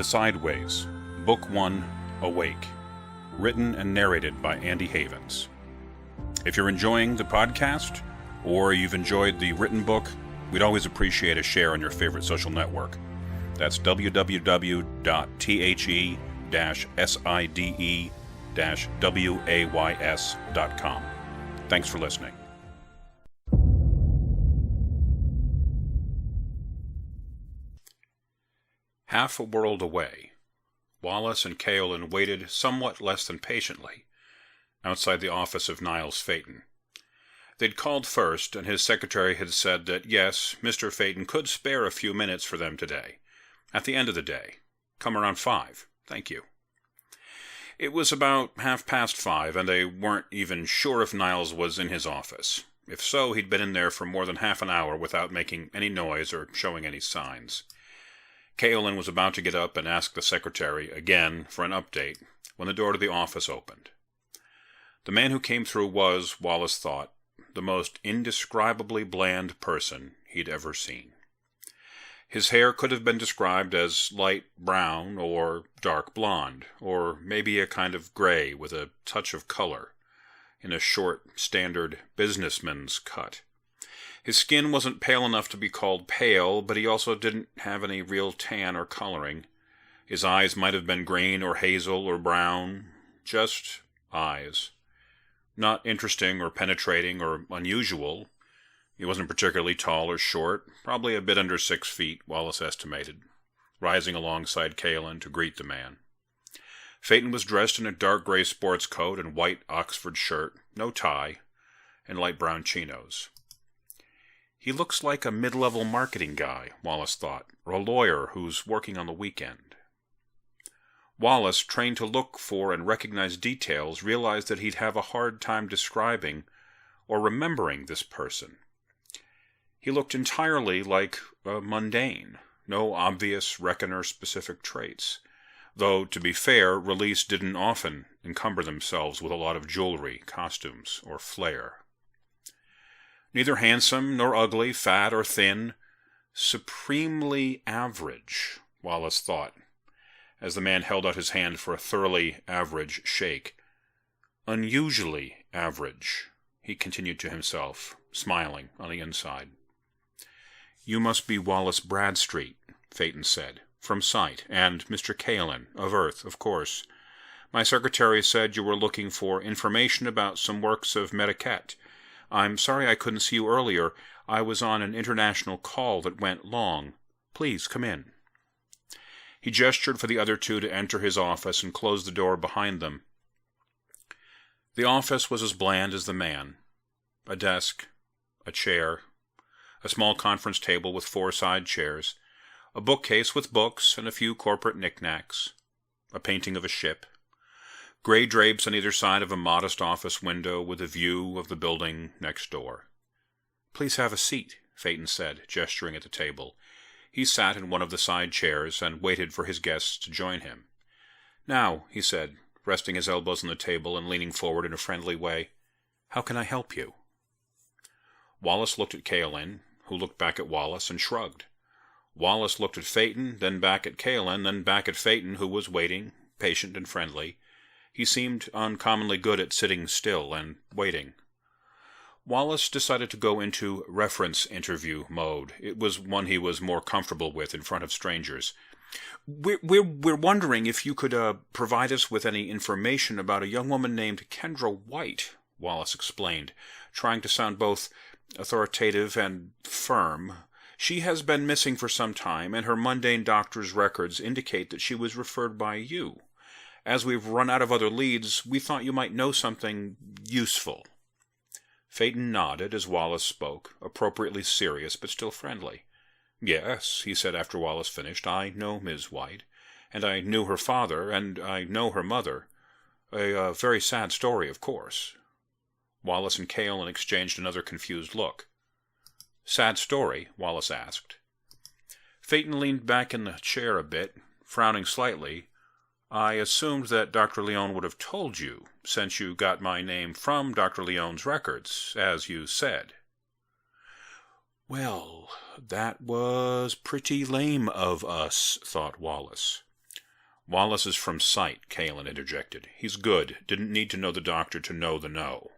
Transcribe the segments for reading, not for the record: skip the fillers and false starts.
The Sideways, Book 1, Awake, written and narrated by Andy Havens. If you're enjoying the podcast, or you've enjoyed the written book, we'd always appreciate a share on your favorite social network. That's www.the-side-ways.com. Thanks for listening. Half a world away, Wallace and Kaolin waited somewhat less than patiently outside the office of Niles Phaeton. They'd called first, and his secretary had said that, yes, Mr. Phaeton could spare a few minutes for them today. At the end of the day. Come around 5. Thank you. It was about 5:30, and they weren't even sure if Niles was in his office. If so, he'd been in there for more than half an hour without making any noise or showing any signs. Kaolin was about to get up and ask the secretary, again, for an update, when the door to the office opened. The man who came through was, Wallace thought, the most indescribably bland person he'd ever seen. His hair could have been described as light brown or dark blonde, or maybe a kind of gray with a touch of color, in a short, standard businessman's cut. His skin wasn't pale enough to be called pale, but he also didn't have any real tan or coloring. His eyes might have been green or hazel or brown, just eyes. Not interesting or penetrating or unusual. He wasn't particularly tall or short, probably a bit under 6 feet, Wallace estimated, rising alongside Kaolin to greet the man. Phaeton was dressed in a dark gray sports coat and white Oxford shirt, no tie, and light brown chinos. He looks like a mid-level marketing guy, Wallace thought, or a lawyer who's working on the weekend. Wallace, trained to look for and recognize details, realized that he'd have a hard time describing or remembering this person. He looked entirely like a mundane, no obvious Reckoner-specific traits, though, to be fair, Release didn't often encumber themselves with a lot of jewelry, costumes, or flair. Neither handsome nor ugly, fat or thin, supremely average, Wallace thought, as the man held out his hand for a thoroughly average shake. Unusually average, he continued to himself, smiling on the inside. You must be Wallace Bradstreet, Phaeton said, from sight, and Mr. Kaolin, of Earth, of course. My secretary said you were looking for information about some works of Mediquette. I'm sorry I couldn't see you earlier. I was on an international call that went long. Please, come in. He gestured for the other two to enter his office and close the door behind them. The office was as bland as the man. A desk, a chair, a small conference table with 4 side chairs, a bookcase with books and a few corporate knickknacks, a painting of a ship, gray drapes on either side of a modest office window with a view of the building next door. Please have a seat, Phaeton said, gesturing at the table. He sat in one of the side chairs and waited for his guests to join him. Now, he said, resting his elbows on the table and leaning forward in a friendly way, how can I help you? Wallace looked at Kaolin, who looked back at Wallace and shrugged. Wallace looked at Phaeton, then back at Kaolin, then back at Phaeton, who was waiting, patient and friendly. He seemed uncommonly good at sitting still and waiting. Wallace decided to go into reference interview mode. It was one he was more comfortable with in front of strangers. We're wondering if you could provide us with any information about a young woman named Kendra White, Wallace explained, trying to sound both authoritative and firm. She has been missing for some time, and her mundane doctor's records indicate that she was referred by you. As we've run out of other leads, we thought you might know something useful. Phaeton nodded as Wallace spoke, appropriately serious but still friendly. Yes, he said after Wallace finished, I know Ms. White, and I knew her father, and I know her mother. A very sad story, of course. Wallace and Kaolin exchanged another confused look. Sad story? Wallace asked. Phaeton leaned back in the chair a bit, frowning slightly. I assumed that Dr. Leon would have told you, since you got my name from Dr. Leon's records, as you said. Well, that was pretty lame of us, thought Wallace. Wallace is from sight, Caelan interjected. He's good. Didn't need to know the doctor to know the no.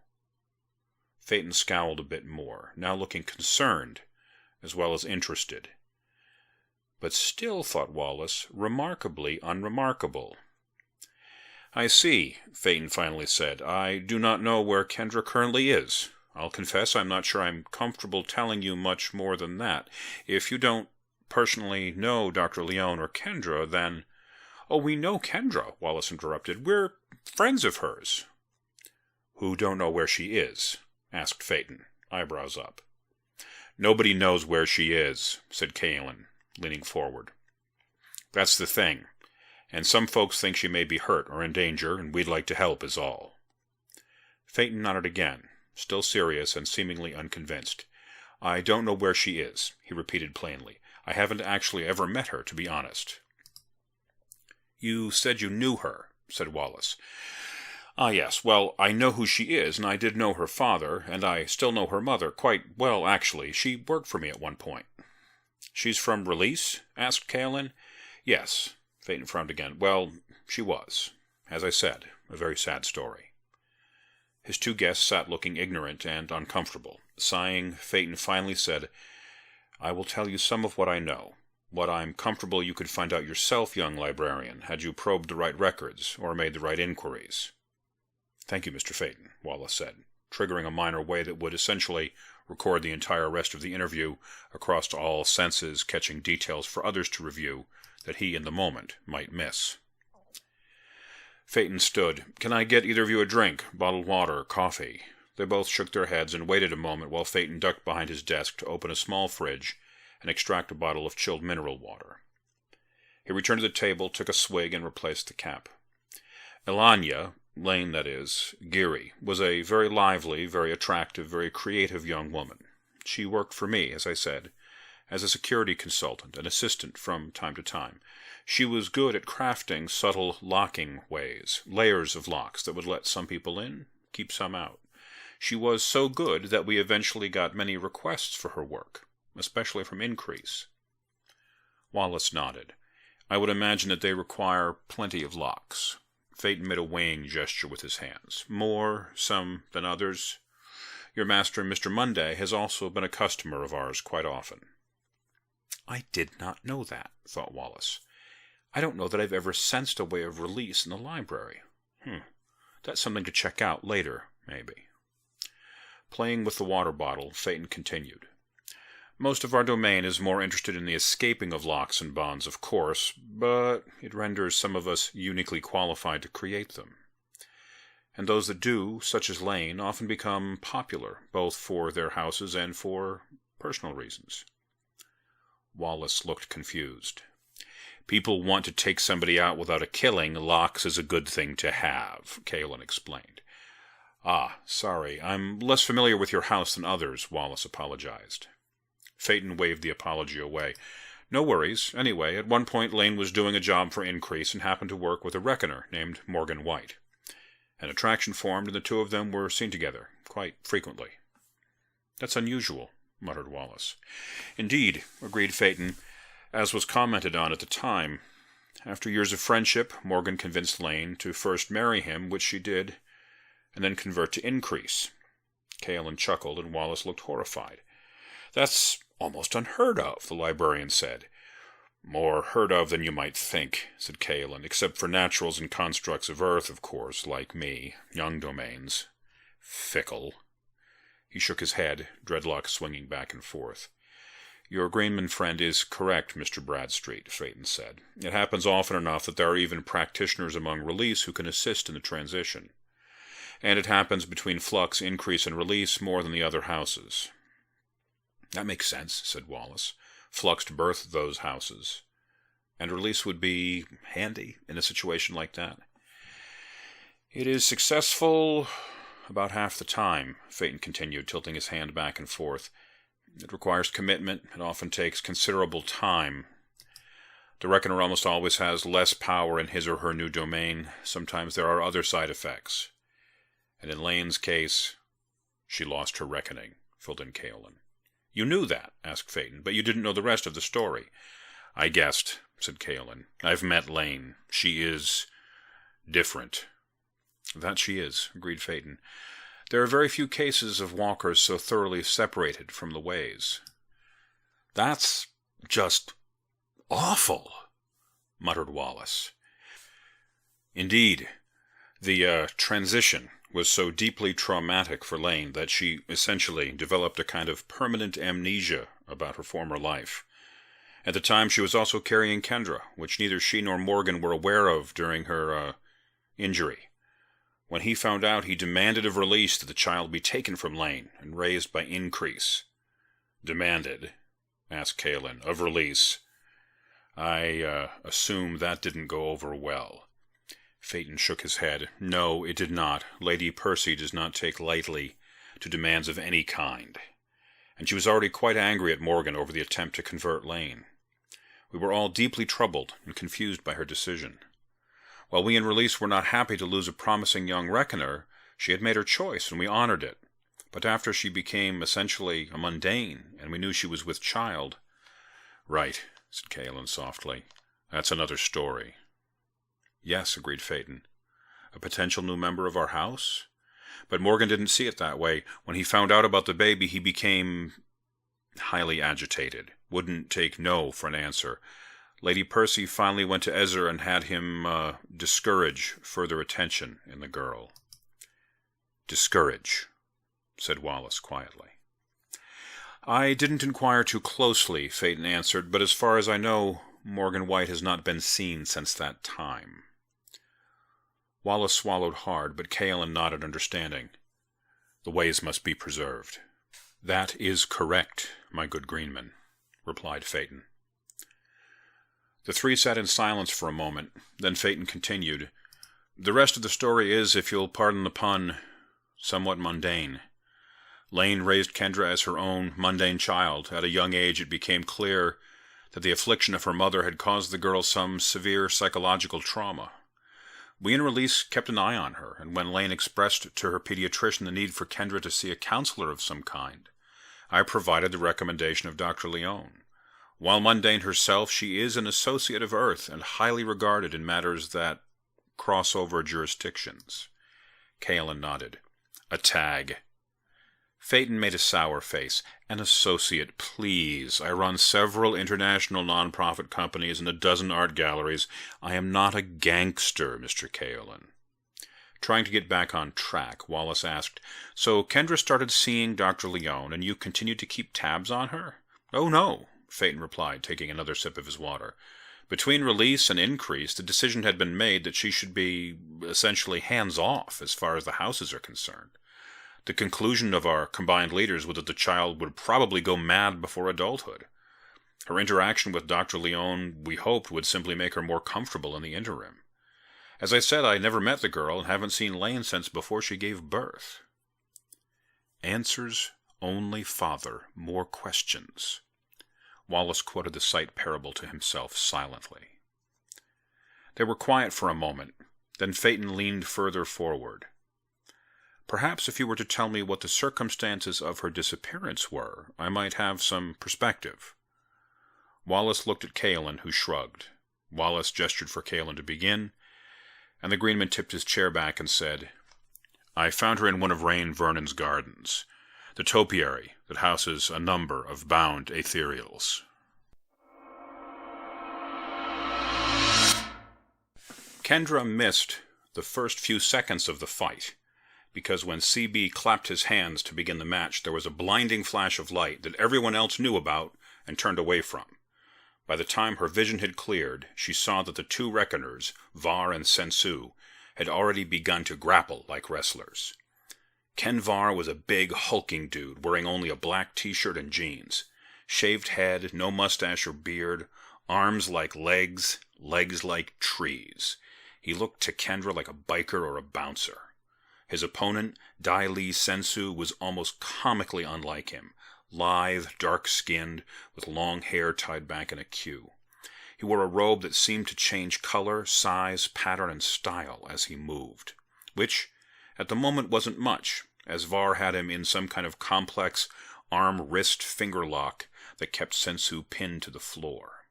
Phaeton scowled a bit more, now looking concerned, as well as interested. But still, thought Wallace, remarkably unremarkable. I see, Phaeton finally said. I do not know where Kendra currently is. I'll confess I'm not sure I'm comfortable telling you much more than that. If you don't personally know Dr. Leone or Kendra, then... Oh, we know Kendra, Wallace interrupted. We're friends of hers. Who don't know where she is? Asked Phaeton, eyebrows up. Nobody knows where she is, said Caelan, leaning forward. That's the thing. And some folks think she may be hurt or in danger, and we'd like to help is all. Phaeton nodded again, still serious and seemingly unconvinced. I don't know where she is, he repeated plainly. I haven't actually ever met her, to be honest. You said you knew her, said Wallace. Ah, yes. Well, I know who she is, and I did know her father, and I still know her mother quite well, actually. She worked for me at one point. She's from Release? Asked Caelan. Yes. Phaeton frowned again. Well, she was. As I said, a very sad story. His two guests sat looking ignorant and uncomfortable. Sighing, Phaeton finally said, I will tell you some of what I know. What I'm comfortable you could find out yourself, young librarian, had you probed the right records or made the right inquiries. Thank you, Mr. Phaeton, Wallace said, triggering a minor way that would essentially record the entire rest of the interview across all senses, catching details for others to review that he, in the moment, might miss. Phaeton stood. Can I get either of you a drink? Bottled water, coffee? They both shook their heads and waited a moment while Phaeton ducked behind his desk to open a small fridge and extract a bottle of chilled mineral water. He returned to the table, took a swig, and replaced the cap. Elanya, Lane that is, Geary, was a very lively, very attractive, very creative young woman. She worked for me, as I said, as a security consultant, an assistant from time to time. She was good at crafting subtle locking ways, layers of locks that would let some people in, keep some out. She was so good that we eventually got many requests for her work, especially from Increase. Wallace nodded. I would imagine that they require plenty of locks. Phaeton made a weighing gesture with his hands. More, some, than others. Your master, Mr. Monday, has also been a customer of ours quite often. I did not know that, thought Wallace. I don't know that I've ever sensed a way of release in the library. That's something to check out later, maybe. Playing with the water bottle, Phaeton continued. Most of our domain is more interested in the escaping of locks and bonds, of course, but it renders some of us uniquely qualified to create them. And those that do, such as Lane, often become popular, both for their houses and for personal reasons. Wallace looked confused. People want to take somebody out without a killing. Locks is a good thing to have, Caelan explained. Ah, sorry, I'm less familiar with your house than others, Wallace apologized. Phaeton waved the apology away. No worries. Anyway, at one point Lane was doing a job for Increase and happened to work with a reckoner named Morgan White. An attraction formed, and the two of them were seen together, quite frequently. That's unusual, muttered Wallace. Indeed, agreed Phaeton, as was commented on at the time. After years of friendship, Morgan convinced Lane to first marry him, which she did, and then convert to Increase. Caelan chuckled, and Wallace looked horrified. That's almost unheard of, the librarian said. More heard of than you might think, said Caelan, except for naturals and constructs of Earth, of course, like me, young domains. Fickle. He shook his head, dreadlocks swinging back and forth. Your Greenman friend is correct, Mr. Bradstreet, Phaeton said. It happens often enough that there are even practitioners among Release who can assist in the transition. And it happens between Flux, Increase, and Release more than the other houses. That makes sense, said Wallace. Flux birthed those houses. And Release would be handy in a situation like that. It is successful about half the time, Phaeton continued, tilting his hand back and forth. It requires commitment. It often takes considerable time. The Reckoner almost always has less power in his or her new domain. Sometimes there are other side effects. And in Lane's case, she lost her reckoning, filled in Caelan. You knew that, asked Phaeton, but you didn't know the rest of the story. I guessed, said Kaelin. I've met Lane. She is different. That she is, agreed Phaeton. There are very few cases of walkers so thoroughly separated from the ways. That's just awful, muttered Wallace. Indeed, the transition was so deeply traumatic for Lane that she essentially developed a kind of permanent amnesia about her former life. At the time, she was also carrying Kendra, which neither she nor Morgan were aware of during her injury. When he found out, he demanded of release that the child be taken from Lane and raised by increase. Demanded, asked Kaelin, of release. I assume that didn't go over well. Phaeton shook his head. No, it did not. Lady Percy does not take lightly to demands of any kind. And she was already quite angry at Morgan over the attempt to convert Lane. We were all deeply troubled and confused by her decision. While we in Release were not happy to lose a promising young reckoner, she had made her choice, and we honored it. But after she became essentially a mundane, and we knew she was with child... Right, said Kaelin softly. That's another story. Yes, agreed Phaeton. A potential new member of our house? But Morgan didn't see it that way. When he found out about the baby, he became highly agitated. Wouldn't take no for an answer. Lady Percy finally went to Ezra and had him discourage further attention in the girl. Discourage, said Wallace quietly. I didn't inquire too closely, Phaeton answered, but as far as I know, Morgan White has not been seen since that time. Wallace swallowed hard, but Kaelin nodded understanding. The ways must be preserved. That is correct, my good Greenman, replied Phaeton. The three sat in silence for a moment. Then Phaeton continued. The rest of the story is, if you'll pardon the pun, somewhat mundane. Lane raised Kendra as her own mundane child. At a young age it became clear that the affliction of her mother had caused the girl some severe psychological trauma. We in Release kept an eye on her, and when Lane expressed to her pediatrician the need for Kendra to see a counselor of some kind, I provided the recommendation of Dr. Leone. While mundane herself, she is an associate of Earth and highly regarded in matters that cross over jurisdictions. Kaelin nodded. A tag. Phaeton made a sour face. An associate, please. I run several international non-profit companies and a dozen art galleries. I am not a gangster, Mr. Kaelin. Trying to get back on track, Wallace asked, So Kendra started seeing Dr. Leone, and you continued to keep tabs on her? Oh, no, Phaeton replied, taking another sip of his water. Between Release and Increase, the decision had been made that she should be essentially hands-off as far as the houses are concerned. The conclusion of our combined leaders was that the child would probably go mad before adulthood. Her interaction with Dr. Leone, we hoped, would simply make her more comfortable in the interim. As I said, I never met the girl and haven't seen Lane since before she gave birth. Answers only father more questions. Wallace quoted the sight parable to himself silently. They were quiet for a moment. Then Phaeton leaned further forward. Perhaps if you were to tell me what the circumstances of her disappearance were, I might have some perspective. Wallace looked at Kaelin, who shrugged. Wallace gestured for Kaelin to begin, and the Greenman tipped his chair back and said, I found her in one of Rain Vernon's gardens, the topiary that houses a number of bound ethereals. Kendra missed the first few seconds of the fight, because when CB clapped his hands to begin the match, there was a blinding flash of light that everyone else knew about and turned away from. By the time her vision had cleared, she saw that the two reckoners, Var and Sensu, had already begun to grapple like wrestlers. Ken Var was a big, hulking dude, wearing only a black t-shirt and jeans. Shaved head, no mustache or beard, arms like legs, legs like trees. He looked to Kendra like a biker or a bouncer. His opponent, Dai Li Sensu, was almost comically unlike him, lithe, dark-skinned, with long hair tied back in a queue. He wore a robe that seemed to change color, size, pattern, and style as he moved, which, at the moment, wasn't much, as Var had him in some kind of complex arm-wrist finger lock that kept Sensu pinned to the floor.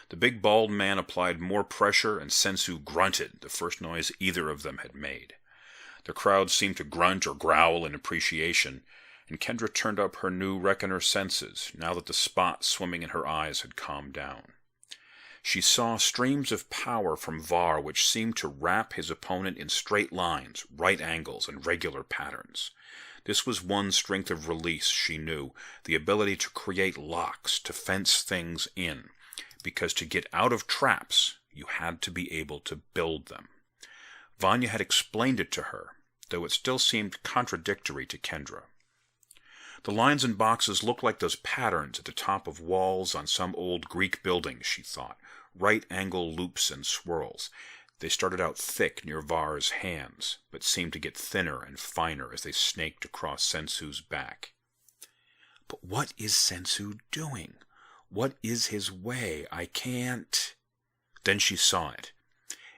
The big bald man applied more pressure, and Sensu grunted, the first noise either of them had made. The crowd seemed to grunt or growl in appreciation, and Kendra turned up her new reckoner senses, now that the spot swimming in her eyes had calmed down. She saw streams of power from Var which seemed to wrap his opponent in straight lines, right angles, and regular patterns. This was one strength of release, she knew, the ability to create locks, to fence things in, because to get out of traps, you had to be able to build them. Vanya had explained it to her, though it still seemed contradictory to Kendra. The lines and boxes looked like those patterns at the top of walls on some old Greek buildings, she thought, right-angle loops and swirls. They started out thick near Var's hands, but seemed to get thinner and finer as they snaked across Sensu's back. But what is Sensu doing? What is his way? I can't... Then she saw it.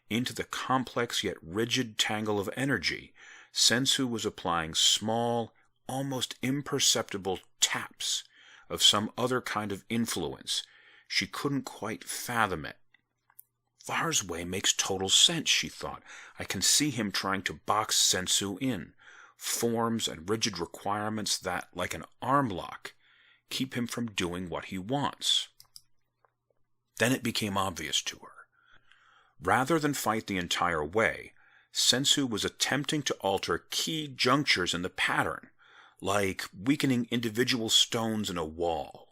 Into the complex yet rigid tangle of energy, Sensu was applying small, almost imperceptible taps of some other kind of influence. She couldn't quite fathom it. Var's way makes total sense, she thought. I can see him trying to box Sensu in. Forms and rigid requirements that, like an arm lock, keep him from doing what he wants. Then it became obvious to her. Rather than fight the entire way, Sensu was attempting to alter key junctures in the pattern, like weakening individual stones in a wall.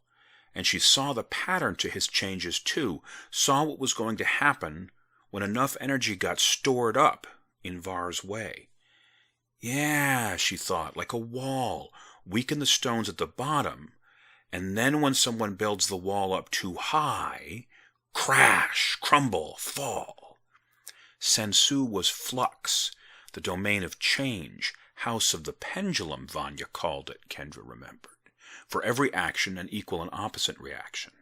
And she saw the pattern to his changes too, saw what was going to happen when enough energy got stored up in Var's way. Yeah, she thought, like a wall, weaken the stones at the bottom, and then when someone builds the wall up too high, crash, crumble, fall. Sensu was flux, the domain of change, house of the pendulum, Vanya called it, Kendra remembered. For every action, an equal and opposite reaction.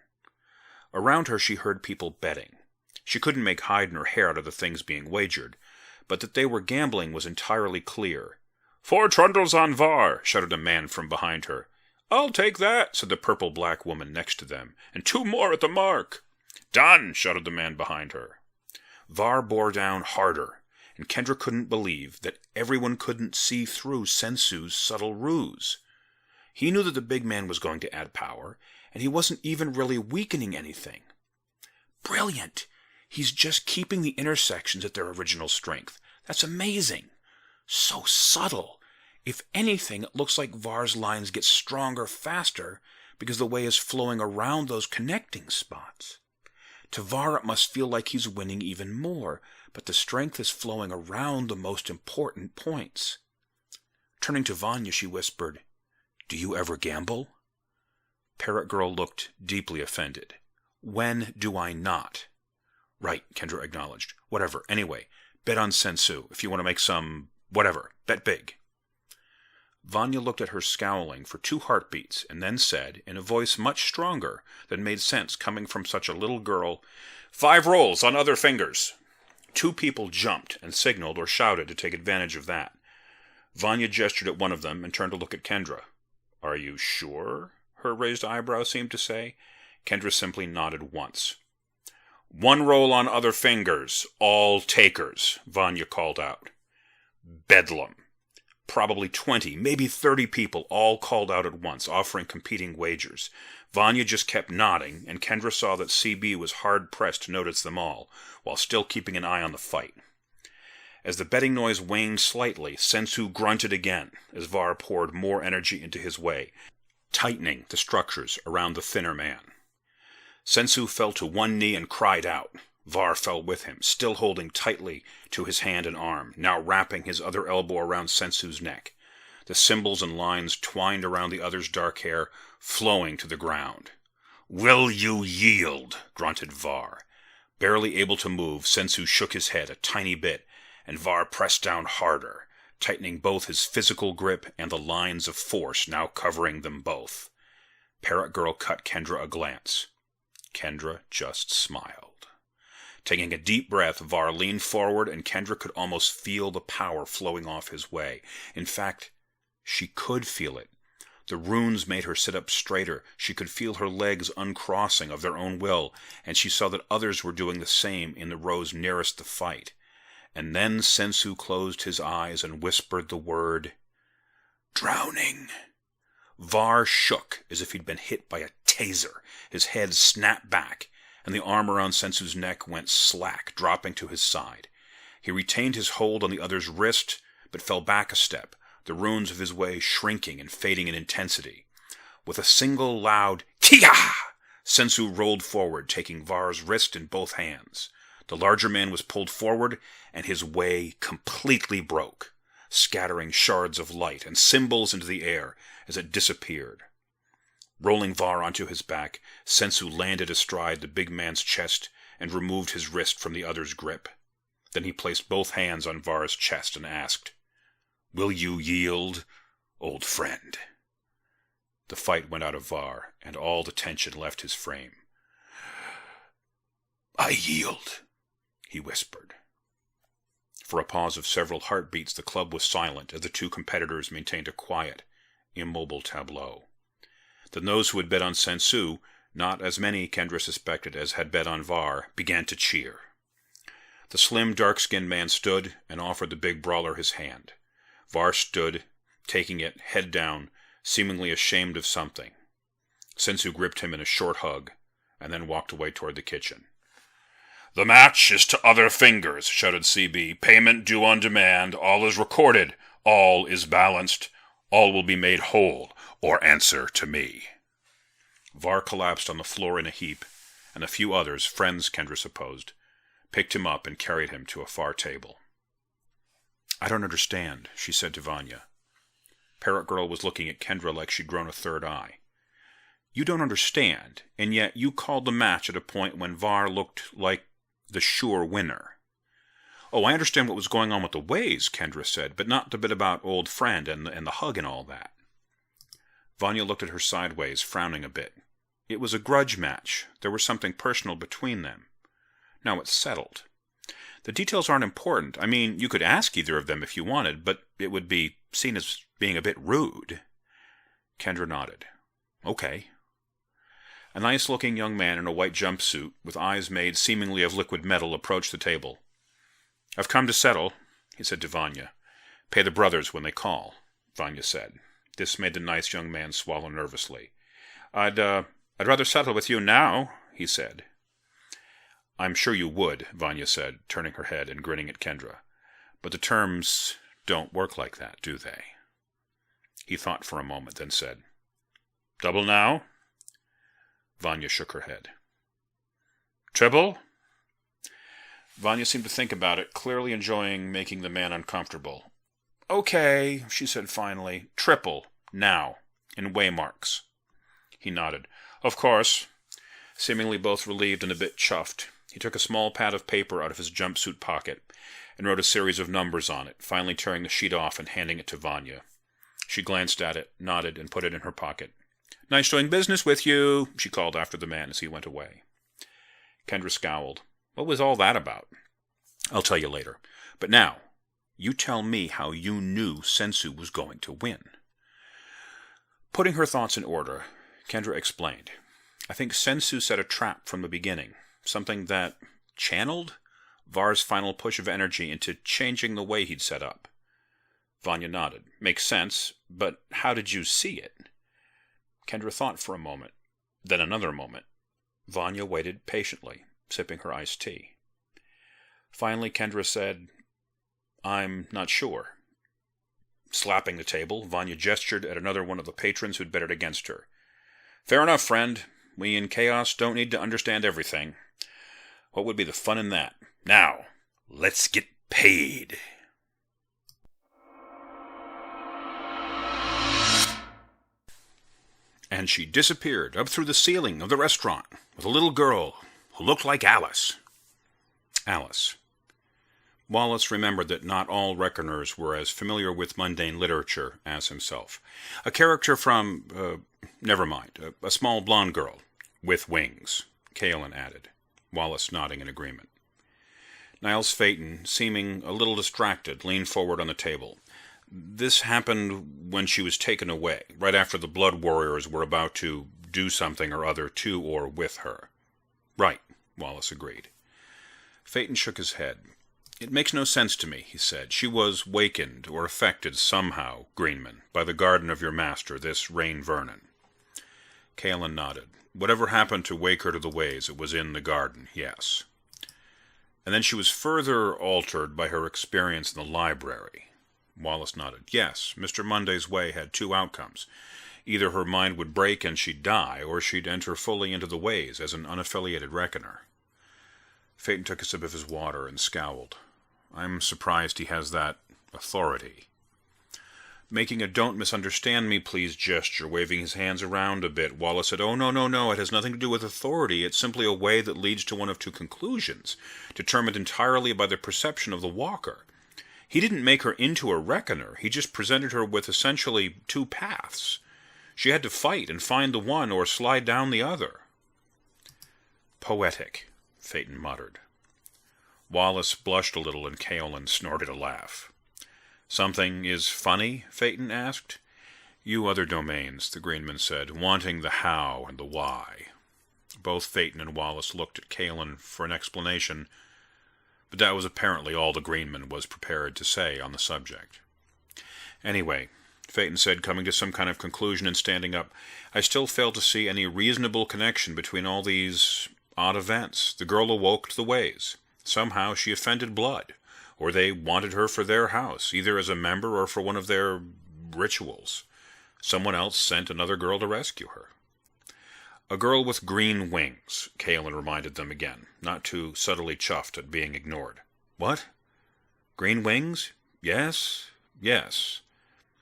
Around her she heard people betting. She couldn't make hide nor hair out of the things being wagered, but that they were gambling was entirely clear. 4 trundles on Var, shouted a man from behind her. I'll take that, said the purple-black woman next to them, and 2 more at the mark. Done, shouted the man behind her. Var bore down harder, and Kendra couldn't believe that everyone couldn't see through Sensu's subtle ruse. He knew that the big man was going to add power, and he wasn't even really weakening anything. Brilliant! He's just keeping the intersections at their original strength. That's amazing. So subtle. If anything, it looks like Var's lines get stronger faster because the way is flowing around those connecting spots. To Var it must feel like he's winning even more, but the strength is flowing around the most important points. Turning to Vanya, she whispered, Do you ever gamble? Parrot Girl looked deeply offended. When do I not? Right, Kendra acknowledged. Whatever. Anyway, bet on Sensu if you want to make some... whatever. Bet big. Vanya looked at her scowling for 2 heartbeats and then said, in a voice much stronger than made sense coming from such a little girl, 5 rolls on other fingers. 2 people jumped and signaled or shouted to take advantage of that. Vanya gestured at one of them and turned to look at Kendra. Are you sure? Her raised eyebrow seemed to say. Kendra simply nodded once. 1 roll on other fingers, all takers, Vanya called out. Bedlam. Probably 20, maybe 30 people all called out at once, offering competing wagers. Vanya just kept nodding, and Kendra saw that CB was hard-pressed to notice them all, while still keeping an eye on the fight. As the betting noise waned slightly, Sensu grunted again, as Var poured more energy into his way, tightening the structures around the thinner man. Sensu fell to one knee and cried out. Var fell with him, still holding tightly to his hand and arm, now wrapping his other elbow around Sensu's neck. The symbols and lines twined around the other's dark hair, flowing to the ground. Will you yield? Grunted Var. Barely able to move, Sensu shook his head a tiny bit, and Var pressed down harder, tightening both his physical grip and the lines of force now covering them both. Parrot Girl cut Kendra a glance. Kendra just smiled. Taking a deep breath, Var leaned forward, and Kendra could almost feel the power flowing off his way. In fact, she could feel it. The runes made her sit up straighter. She could feel her legs uncrossing of their own will, and she saw that others were doing the same in the rows nearest the fight. And then Sensu closed his eyes and whispered the word, "Drowning." Var shook as if he'd been hit by a taser. His head snapped back, and the arm around Sensu's neck went slack, dropping to his side. He retained his hold on the other's wrist, but fell back a step, the runes of his way shrinking and fading in intensity. With a single loud "Kia!" Sensu rolled forward, taking Var's wrist in both hands. The larger man was pulled forward, and his way completely broke, scattering shards of light and symbols into the air as it disappeared. Rolling Var onto his back, Sensu landed astride the big man's chest and removed his wrist from the other's grip. Then he placed both hands on Var's chest and asked, "Will you yield, old friend?" The fight went out of Var, and all the tension left his frame. "I yield," he whispered. For a pause of several heartbeats, the club was silent as the two competitors maintained a quiet, immobile tableau. Then those who had bet on Sensu, not as many, Kendra suspected, as had bet on Var, began to cheer. The slim, dark-skinned man stood and offered the big brawler his hand. Var stood, taking it, head down, seemingly ashamed of something. Sensu gripped him in a short hug, and then walked away toward the kitchen. "The match is to other fingers," shouted CB. "Payment due on demand. All is recorded. All is balanced. All will be made whole, or answer to me." Var collapsed on the floor in a heap, and a few others, friends Kendra supposed, picked him up and carried him to a far table. "I don't understand," she said to Vanya. Parrot Girl was looking at Kendra like she'd grown a third eye. "You don't understand, and yet you called the match at a point when Var looked like the sure winner." "Oh, I understand what was going on with the ways," Kendra said, "but not the bit about old friend and the hug and all that." Vanya looked at her sideways, frowning a bit. It was a grudge match. There was something personal between them. Now it's settled. The details aren't important. I mean, you could ask either of them if you wanted, but it would be seen as being a bit rude. Kendra nodded. "Okay." A nice-looking young man in a white jumpsuit, with eyes made seemingly of liquid metal, approached the table. "I've come to settle," he said to Vanya. "Pay the brothers when they call," Vanya said. This made the nice young man swallow nervously. I'd rather settle with you now," he said. "I'm sure you would," Vanya said, turning her head and grinning at Kendra. "But the terms don't work like that, do they?" He thought for a moment, then said, "Double now?" Vanya shook her head. "Triple?" Vanya seemed to think about it, clearly enjoying making the man uncomfortable. "Okay," she said finally. "Triple, now, in waymarks." He nodded. "Of course." Seemingly both relieved and a bit chuffed, he took a small pad of paper out of his jumpsuit pocket and wrote a series of numbers on it, finally tearing the sheet off and handing it to Vanya. She glanced at it, nodded, and put it in her pocket. "Nice doing business with you," she called after the man as he went away. Kendra scowled. What was all that about? "I'll tell you later. But now, you tell me how you knew Sensu was going to win." Putting her thoughts in order, Kendra explained. "I think Sensu set a trap from the beginning, something that channeled Var's final push of energy into changing the way he'd set up." Vanya nodded. "Makes sense, but how did you see it?" Kendra thought for a moment, then another moment. Vanya waited patiently, sipping her iced tea. Finally, Kendra said, "I'm not sure." Slapping the table, Vanya gestured at another one of the patrons who'd betted against her. "Fair enough, friend. We in Chaos don't need to understand everything. What would be the fun in that? Now, let's get paid." And she disappeared up through the ceiling of the restaurant with a little girl who looked like Alice. Alice. Wallace remembered that not all reckoners were as familiar with mundane literature as himself. A character from, never mind, a small blonde girl with wings, Kaelin added, Wallace nodding in agreement. Niles Phaeton, seeming a little distracted, leaned forward on the table. This happened when she was taken away, right after the Blood Warriors were about to do something or other to or with her. Right, Wallace agreed. Phaeton shook his head. It makes no sense to me, he said. She was wakened or affected somehow, Greenman, by the garden of your master, this Rain Vernon. Kaelin nodded. Whatever happened to wake her to the ways, it was in the garden, yes. And then she was further altered by her experience in the library. Wallace nodded. Yes, Mr. Monday's way had two outcomes. Either her mind would break and she'd die, or she'd enter fully into the ways as an unaffiliated reckoner. Phaeton took a sip of his water and scowled. I'm surprised he has that authority. Making a don't misunderstand me please gesture, waving his hands around a bit, Wallace said, Oh, no, it has nothing to do with authority. It's simply a way that leads to one of two conclusions, determined entirely by the perception of the walker. He didn't make her into a reckoner. He just presented her with essentially two paths. She had to fight and find the one or slide down the other. Poetic, Phaeton muttered. Wallace blushed a little and Kaelin snorted a laugh. Something is funny? Phaeton asked. You other domains, the Greenman said, wanting the how and the why. Both Phaeton and Wallace looked at Kaelin for an explanation, but that was apparently all the Greenman was prepared to say on the subject. Anyway, Phaeton said, coming to some kind of conclusion and standing up, I still fail to see any reasonable connection between all these odd events. The girl awoke to the ways. Somehow she offended Blood, or they wanted her for their house, either as a member or for one of their rituals. Someone else sent another girl to rescue her. A girl with green wings, Kaelin reminded them again, not too subtly chuffed at being ignored. What? Green wings? Yes.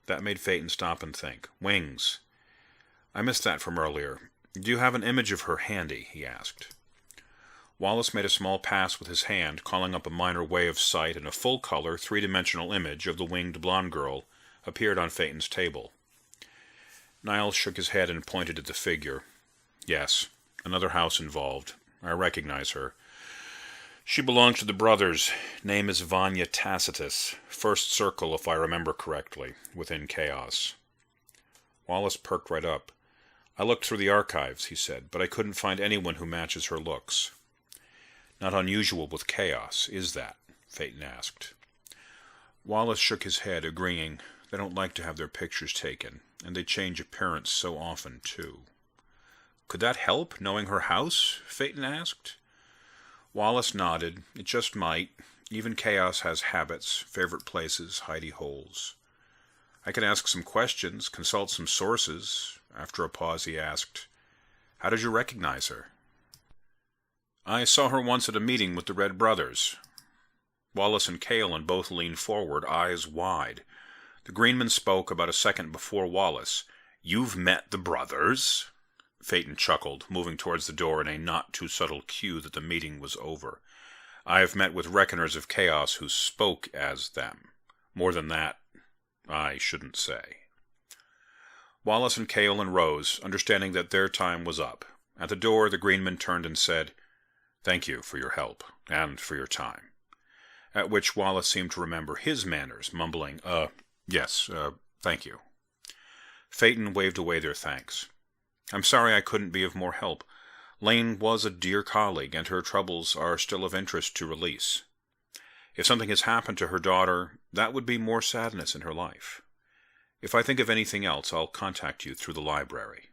That made Phaeton stop and think. Wings. I missed that from earlier. Do you have an image of her handy? He asked. Wallace made a small pass with his hand, calling up a minor way of sight, and a full-color, three-dimensional image of the winged blonde girl appeared on Phaeton's table. Niles shook his head and pointed at the figure. Yes, another house involved. I recognize her. She belongs to the brothers. Name is Vanya Tacitus. First circle, if I remember correctly, within Chaos. Wallace perked right up. I looked through the archives, he said, but I couldn't find anyone who matches her looks. Not unusual with Chaos, is that? Phaeton asked. Wallace shook his head, agreeing. They don't like to have their pictures taken, and they change appearance so often, too. Could that help, knowing her house? Phaeton asked. Wallace nodded. It just might. Even Chaos has habits, favorite places, hidey holes. I can ask some questions, consult some sources. After a pause he asked, How did you recognize her? I saw her once at a meeting with the Red Brothers. Wallace and Kaelin both leaned forward, eyes wide. The Greenman spoke about a second before Wallace. You've met the brothers? Phaeton chuckled, moving towards the door in a not-too-subtle cue that the meeting was over. I have met with Reckoners of Chaos who spoke as them. More than that, I shouldn't say. Wallace and Kaelin rose, understanding that their time was up. At the door, the Greenman turned and said, Thank you for your help, and for your time. At which Wallace seemed to remember his manners, mumbling, yes, thank you. Phaeton waved away their thanks. I'm sorry I couldn't be of more help. Lane was a dear colleague, and her troubles are still of interest to release. If something has happened to her daughter, that would be more sadness in her life. If I think of anything else, I'll contact you through the library.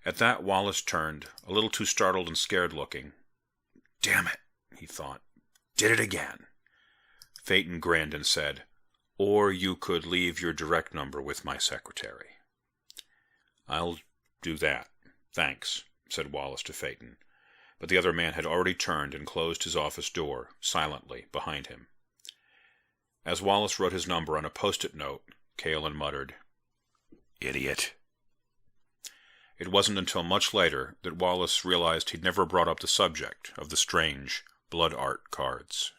At that, Wallace turned, a little too startled and scared-looking. Damn it, he thought. Did it again. Phaeton grinned and said, Or you could leave your direct number with my secretary. I'll do that. Thanks, said Wallace to Phaeton. But the other man had already turned and closed his office door, silently, behind him. As Wallace wrote his number on a post-it note, Kaelin muttered, Idiot. It wasn't until much later that Wallace realized he'd never brought up the subject of the strange blood art cards.